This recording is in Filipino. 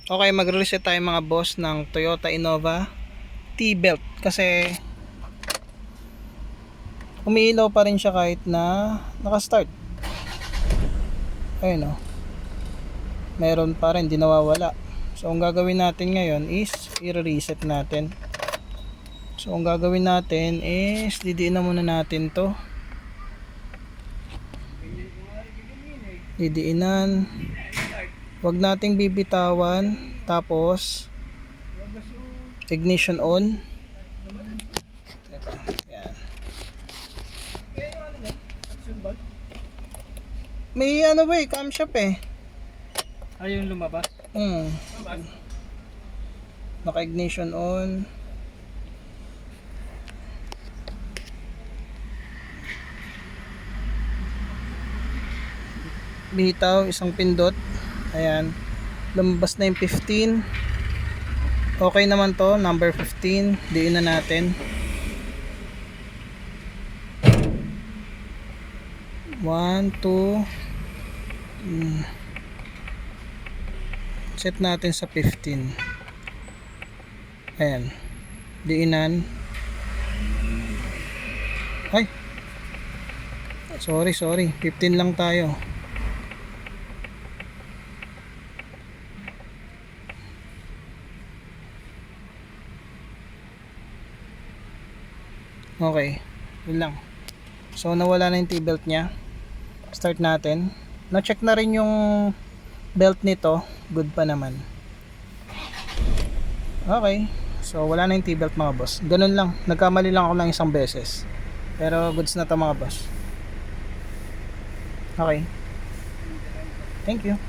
Okay, mag-reset tayo mga boss ng Toyota Innova T-belt kasi umiilaw pa rin siya kahit na naka-start. Ayun o. Meron pa rin, di nawawala. So, ang gagawin natin ngayon is i-reset natin. So, ang gagawin natin is didiin na muna natin to. Didiinan. Huwag nating bibitawan. Tapos ignition on. Yan. May ano ba eh, camshaft eh. Yung lumabas? Naka-ignition on. Bitaw, isang pindot. Ayan. Lumabas na yung 15. Okay naman to, number 15. Diin na natin. 1, 2. Set natin sa 15. Ayan. Diinan. Ay. Sorry. 15 lang tayo. Okay. Yun lang. So nawala na yung T-belt niya. Start natin. Na-check na rin yung belt nito. Good pa naman. Okay. So wala na yung T-belt mga boss. Ganun lang. Nagkamali lang ako ng isang beses. Pero goods na to mga boss. Okay. Thank you.